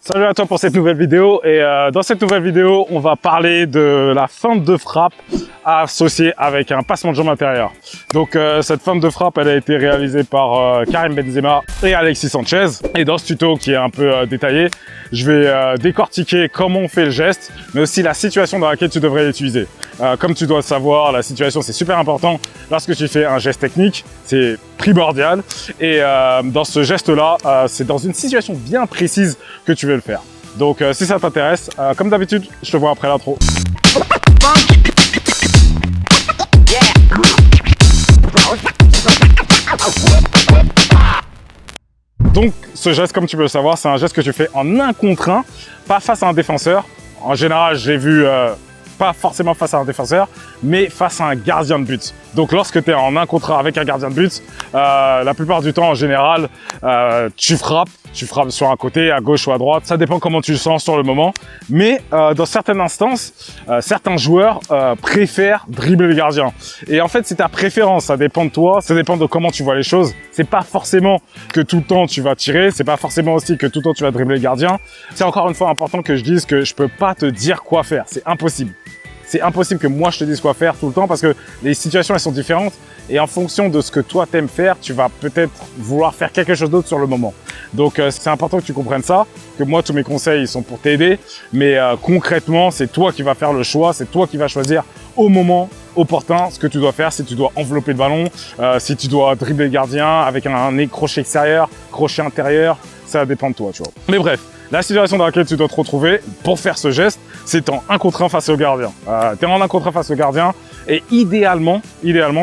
Salut à toi pour cette nouvelle vidéo et dans cette nouvelle vidéo on va parler de la feinte de frappe associée avec un passement de jambe intérieur. Donc cette feinte de frappe elle a été réalisée par Karim Benzema et Alexis Sanchez, et dans ce tuto qui est un peu détaillé je vais décortiquer comment on fait le geste mais aussi la situation dans laquelle tu devrais l'utiliser. Comme tu dois le savoir, la situation c'est super important lorsque tu fais un geste technique, c'est primordial, et dans ce geste là c'est dans une situation bien précise que tu veux le faire. Donc si ça t'intéresse, comme d'habitude, je te vois après l'intro. Donc ce geste, comme tu peux le savoir, c'est un geste que tu fais en 1 contre 1, pas face à un défenseur. En général, j'ai vu pas forcément face à un défenseur, mais face à un gardien de but. Donc lorsque tu es en 1 contre 1 avec un gardien de but, la plupart du temps en général, tu frappes sur un côté, à gauche ou à droite, ça dépend comment tu le sens sur le moment. Mais dans certaines instances, certains joueurs préfèrent dribbler le gardien. Et en fait, c'est ta préférence, ça dépend de toi, ça dépend de comment tu vois les choses. C'est pas forcément que tout le temps tu vas tirer, c'est pas forcément aussi que tout le temps tu vas dribbler le gardien. C'est encore une fois important que je dise que je peux pas te dire quoi faire, c'est impossible. C'est impossible que moi je te dise quoi faire tout le temps parce que les situations elles sont différentes et en fonction de ce que toi t'aimes faire, tu vas peut-être vouloir faire quelque chose d'autre sur le moment. Donc c'est important que tu comprennes ça, que moi tous mes conseils ils sont pour t'aider, mais concrètement c'est toi qui vas faire le choix, c'est toi qui vas choisir au moment opportun ce que tu dois faire, si tu dois envelopper le ballon, si tu dois dribbler le gardien avec un crochet extérieur, crochet intérieur, ça dépend de toi, tu vois. Mais bref, la situation dans laquelle tu dois te retrouver pour faire ce geste, c'est en 1 contre 1 face au gardien. Tu es en 1 contre 1 face au gardien et idéalement,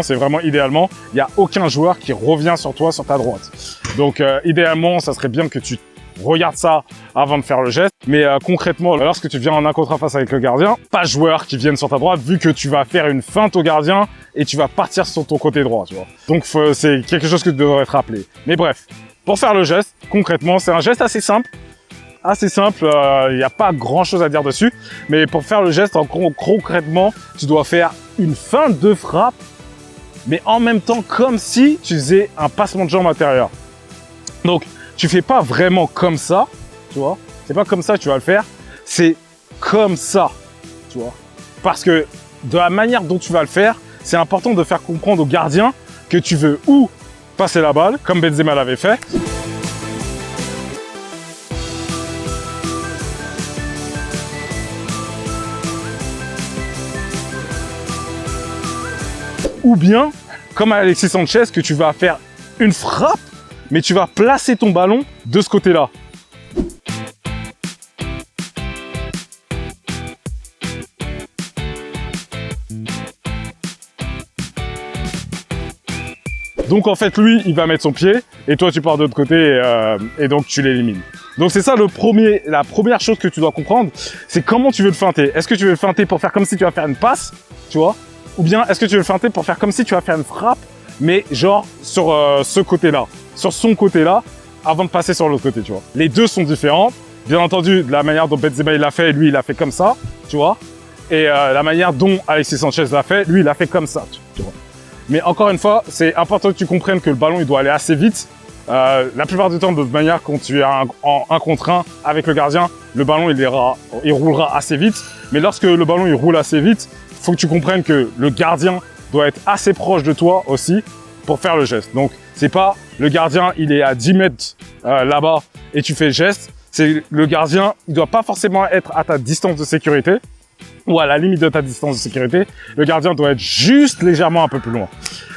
c'est vraiment idéalement, il n'y a aucun joueur qui revient sur toi, sur ta droite. Donc idéalement, ça serait bien que tu regardes ça avant de faire le geste. Mais concrètement, lorsque tu viens en 1 contre 1 face avec le gardien, pas de joueurs qui viennent sur ta droite vu que tu vas faire une feinte au gardien et tu vas partir sur ton côté droit, tu vois. Donc c'est quelque chose que tu devrais te rappeler. Mais bref, pour faire le geste, concrètement, c'est un geste assez simple. Il n'y a pas grand chose à dire dessus, mais pour faire le geste, concrètement, tu dois faire une feinte de frappe, mais en même temps comme si tu faisais un passement de jambe intérieur. Donc, tu fais pas vraiment comme ça, tu vois, c'est pas comme ça que tu vas le faire, c'est comme ça, tu vois, parce que de la manière dont tu vas le faire, c'est important de faire comprendre au gardien que tu veux ou passer la balle, comme Benzema l'avait fait, ou bien, comme Alexis Sanchez, que tu vas faire une frappe, mais tu vas placer ton ballon de ce côté-là. Donc en fait, lui, il va mettre son pied, et toi, tu pars de l'autre côté, et donc tu l'élimines. Donc c'est ça la première chose que tu dois comprendre, c'est comment tu veux le feinter. Est-ce que tu veux le feinter pour faire comme si tu vas faire une passe, tu vois? Ou bien est-ce que tu veux le feinter pour faire comme si tu vas faire une frappe, mais genre sur ce côté-là, sur son côté-là, avant de passer sur l'autre côté, tu vois. Les deux sont différents. Bien entendu, de la manière dont Benzema il l'a fait, lui il l'a fait comme ça, tu vois. Et la manière dont Alexis Sanchez l'a fait, lui il l'a fait comme ça, tu vois. Mais encore une fois, c'est important que tu comprennes que le ballon il doit aller assez vite. La plupart du temps, de toute manière, quand tu es en 1 contre 1 avec le gardien, le ballon il roulera assez vite. Mais lorsque le ballon il roule assez vite, il faut que tu comprennes que le gardien doit être assez proche de toi aussi pour faire le geste. Donc, c'est pas le gardien, il est à 10 mètres là-bas et tu fais le geste. C'est le gardien, il doit pas forcément être à ta distance de sécurité ou à la limite de ta distance de sécurité. Le gardien doit être juste légèrement un peu plus loin.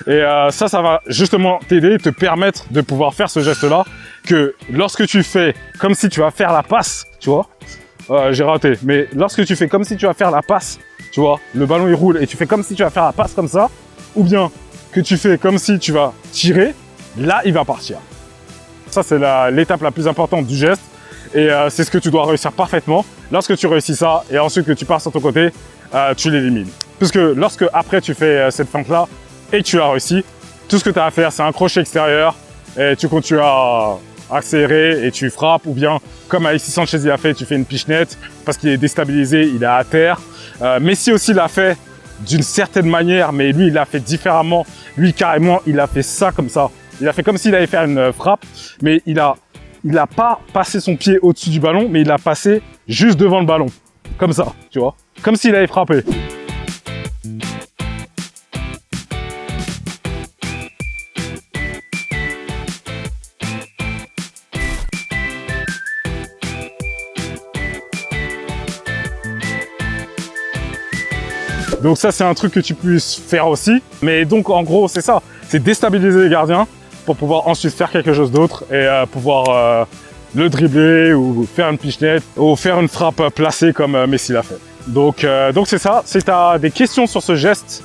Et ça va justement t'aider, te permettre de pouvoir faire ce geste-là, que lorsque tu fais comme si tu vas faire la passe, tu vois, j'ai raté, mais lorsque tu fais comme si tu vas faire la passe, tu vois, le ballon il roule et tu fais comme si tu vas faire la passe comme ça, ou bien que tu fais comme si tu vas tirer, là il va partir. Ça c'est l'étape la plus importante du geste et c'est ce que tu dois réussir parfaitement. Lorsque tu réussis ça et ensuite que tu pars sur ton côté, tu l'élimines. Puisque lorsque après tu fais cette feinte là et que tu as réussi, tout ce que tu as à faire c'est un crochet extérieur et tu continues à accélérer et tu frappes, ou bien comme Alexis Sanchez il a fait, tu fais une pichenette parce qu'il est déstabilisé, il est à terre. Messi aussi l'a fait d'une certaine manière, mais lui il l'a fait différemment. Lui carrément il a fait ça comme ça. Il a fait comme s'il allait faire une frappe, mais il a il n'a pas passé son pied au-dessus du ballon, mais il l'a passé juste devant le ballon. Comme ça, tu vois. Comme s'il avait frappé. Donc ça, c'est un truc que tu puisses faire aussi. Mais donc, en gros, c'est ça. C'est déstabiliser les gardiens pour pouvoir ensuite faire quelque chose d'autre et pouvoir le dribbler ou faire une pichenette ou faire une frappe placée comme Messi l'a fait. Donc c'est ça. Si tu as des questions sur ce geste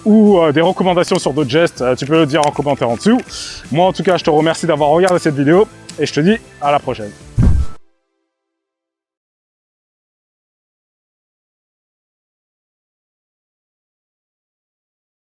ou des recommandations sur d'autres gestes, tu peux le dire en commentaire en dessous. Moi, en tout cas, je te remercie d'avoir regardé cette vidéo et je te dis à la prochaine.